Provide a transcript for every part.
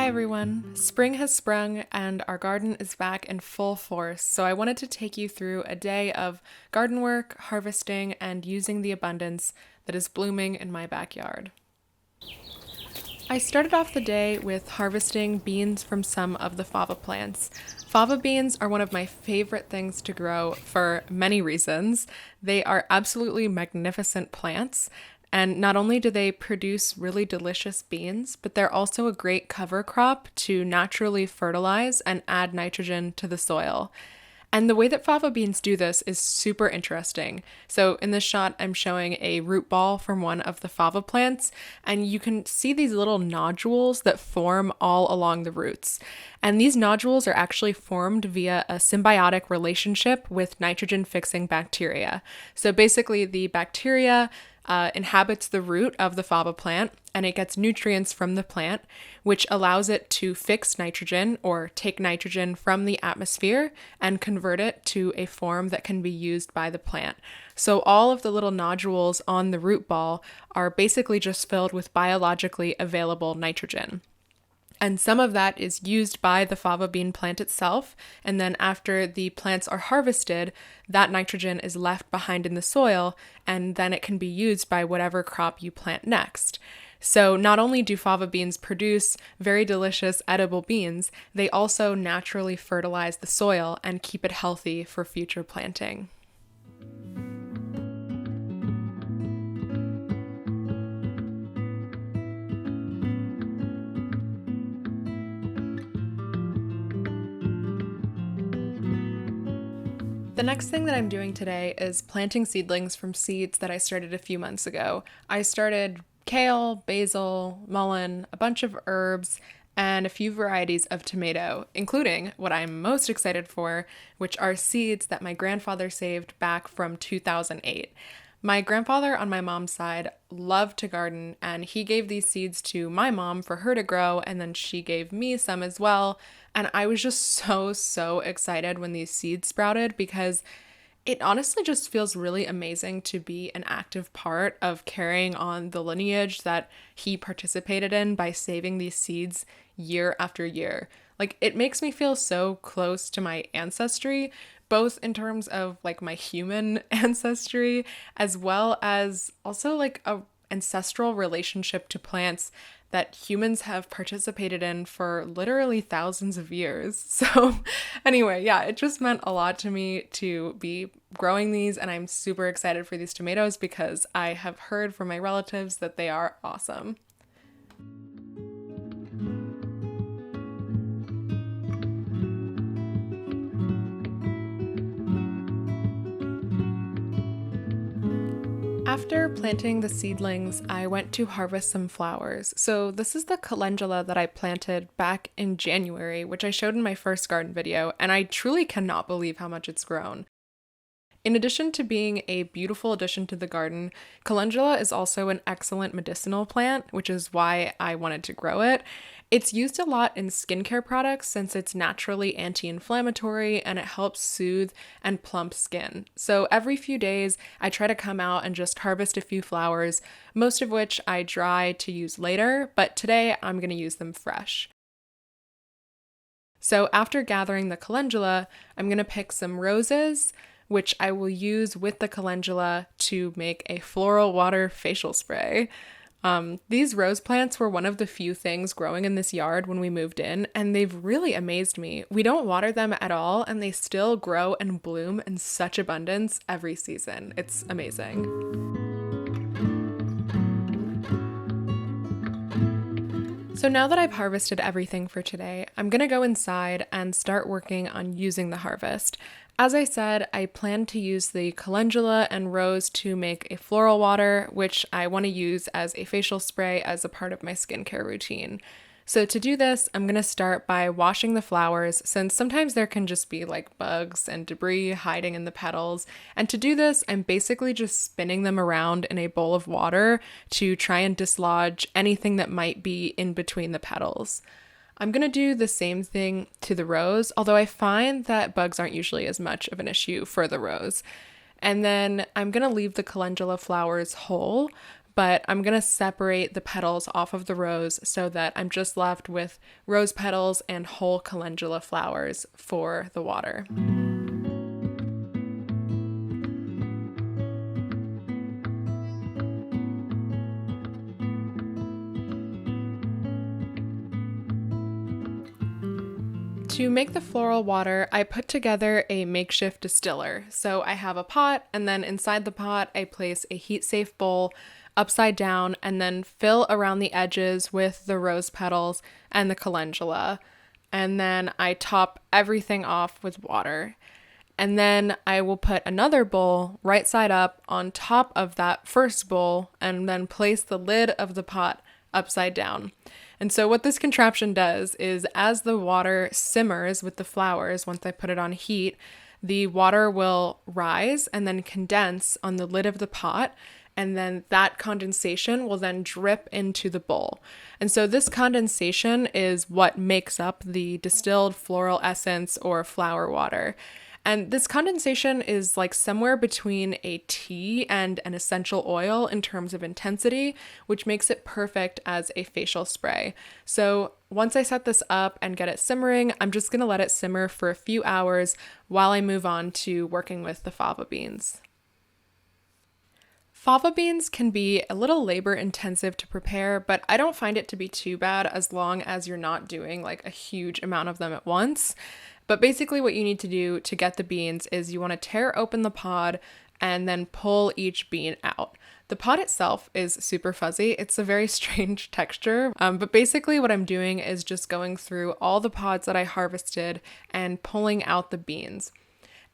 Hi everyone! Spring has sprung and our garden is back in full force, so I wanted to take you through a day of garden work, harvesting, and using the abundance that is blooming in my backyard. I started off the day with harvesting beans from some of the fava plants. Fava beans are one of my favorite things to grow for many reasons. They are absolutely magnificent plants, and not only do they produce really delicious beans, but they're also a great cover crop to naturally fertilize and add nitrogen to the soil. And the way that fava beans do this is super interesting. So in this shot, I'm showing a root ball from one of the fava plants, and you can see these little nodules that form all along the roots. And these nodules are actually formed via a symbiotic relationship with nitrogen-fixing bacteria. So basically, the bacteria inhabits the root of the fava plant and it gets nutrients from the plant, which allows it to fix nitrogen or take nitrogen from the atmosphere and convert it to a form that can be used by the plant. So all of the little nodules on the root ball are basically just filled with biologically available nitrogen. And some of that is used by the fava bean plant itself. And then after the plants are harvested, that nitrogen is left behind in the soil, and then it can be used by whatever crop you plant next. So not only do fava beans produce very delicious edible beans, they also naturally fertilize the soil and keep it healthy for future planting. The next thing that I'm doing today is planting seedlings from seeds that I started a few months ago. I started kale, basil, mullein, a bunch of herbs, and a few varieties of tomato, including what I'm most excited for, which are seeds that my grandfather saved back from 2008. My grandfather on my mom's side loved to garden, and he gave these seeds to my mom for her to grow, and then she gave me some as well. And I was just so excited when these seeds sprouted because it honestly just feels really amazing to be an active part of carrying on the lineage that he participated in by saving these seeds year after year. Like, it makes me feel so close to my ancestry, both in terms of like my human ancestry, as well as also like a ancestral relationship to plants that humans have participated in for literally thousands of years. So anyway, yeah, it just meant a lot to me to be growing these, and I'm super excited for these tomatoes because I have heard from my relatives that they are awesome. After planting the seedlings, I went to harvest some flowers. So this is the calendula that I planted back in January, which I showed in my first garden video, and I truly cannot believe how much it's grown. In addition to being a beautiful addition to the garden, calendula is also an excellent medicinal plant, which is why I wanted to grow it. It's used a lot in skincare products since it's naturally anti-inflammatory and it helps soothe and plump skin. So every few days, I try to come out and just harvest a few flowers, most of which I dry to use later, but today I'm going to use them fresh. So after gathering the calendula, I'm going to pick some roses, which I will use with the calendula to make a floral water facial spray. These rose plants were one of the few things growing in this yard when we moved in, and they've really amazed me. We don't water them at all, and they still grow and bloom in such abundance every season. It's amazing. So now that I've harvested everything for today, I'm gonna go inside and start working on using the harvest. As I said, I plan to use the calendula and rose to make a floral water, which I want to use as a facial spray as a part of my skincare routine. So to do this, I'm going to start by washing the flowers, since sometimes there can just be like bugs and debris hiding in the petals. And to do this, I'm basically just spinning them around in a bowl of water to try and dislodge anything that might be in between the petals. I'm going to do the same thing to the rose, although I find that bugs aren't usually as much of an issue for the rose. And then I'm going to leave the calendula flowers whole, but I'm gonna separate the petals off of the rose so that I'm just left with rose petals and whole calendula flowers for the water. To make the floral water, I put together a makeshift distiller. So I have a pot, and then inside the pot, I place a heat-safe bowl upside down and then fill around the edges with the rose petals and the calendula. And then I top everything off with water. And then I will put another bowl right side up on top of that first bowl and then place the lid of the pot upside down. And so what this contraption does is as the water simmers with the flowers, once I put it on heat, the water will rise and then condense on the lid of the pot. And then that condensation will then drip into the bowl. And so this condensation is what makes up the distilled floral essence or flower water. And this condensation is like somewhere between a tea and an essential oil in terms of intensity, which makes it perfect as a facial spray. So once I set this up and get it simmering, I'm just gonna let it simmer for a few hours while I move on to working with the fava beans. Fava beans can be a little labor intensive to prepare, but I don't find it to be too bad as long as you're not doing like a huge amount of them at once. But basically what you need to do to get the beans is you want to tear open the pod and then pull each bean out. The pod itself is super fuzzy. It's a very strange texture, but basically what I'm doing is just going through all the pods that I harvested and pulling out the beans.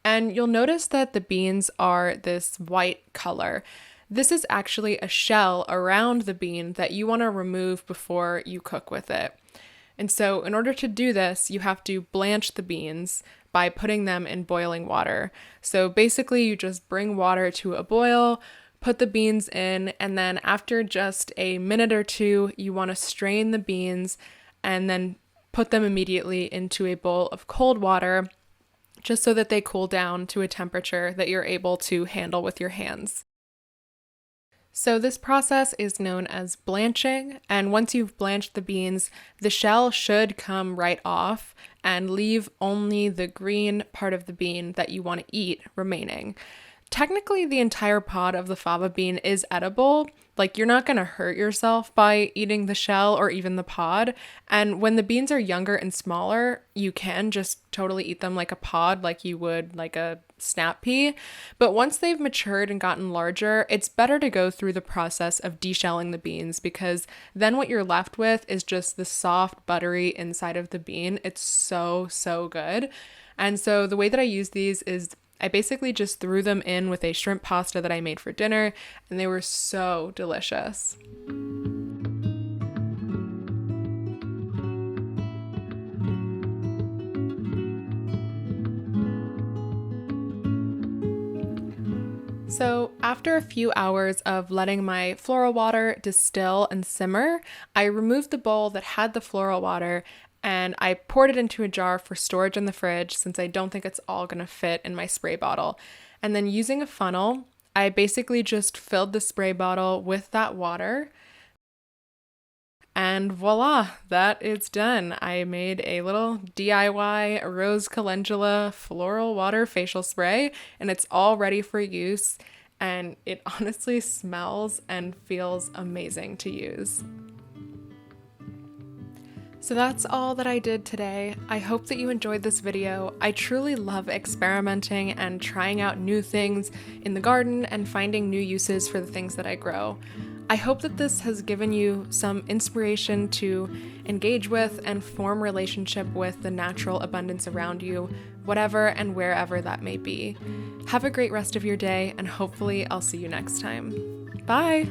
And you'll notice that the beans are this white color. This is actually a shell around the bean that you want to remove before you cook with it. And so in order to do this, you have to blanch the beans by putting them in boiling water. So basically you just bring water to a boil, put the beans in, and then after just a minute or two, you want to strain the beans and then put them immediately into a bowl of cold water just so that they cool down to a temperature that you're able to handle with your hands. So this process is known as blanching, and once you've blanched the beans, the shell should come right off and leave only the green part of the bean that you want to eat remaining. Technically, the entire pod of the fava bean is edible. Like, you're not going to hurt yourself by eating the shell or even the pod. And when the beans are younger and smaller, you can just totally eat them like a pod, like you would like a snap pea. But once they've matured and gotten larger, it's better to go through the process of deshelling the beans, because then what you're left with is just the soft, buttery inside of the bean. It's so, so good. And so the way that I use these is I basically just threw them in with a shrimp pasta that I made for dinner, and they were so delicious. So after a few hours of letting my floral water distill and simmer, I removed the bowl that had the floral water and I poured it into a jar for storage in the fridge since I don't think it's all gonna fit in my spray bottle. And then using a funnel, I basically just filled the spray bottle with that water. And voila, that is done. I made a little DIY rose calendula floral water facial spray, and it's all ready for use. And it honestly smells and feels amazing to use. So that's all that I did today. I hope that you enjoyed this video. I truly love experimenting and trying out new things in the garden and finding new uses for the things that I grow. I hope that this has given you some inspiration to engage with and form relationship with the natural abundance around you, whatever and wherever that may be. Have a great rest of your day, and hopefully I'll see you next time. Bye!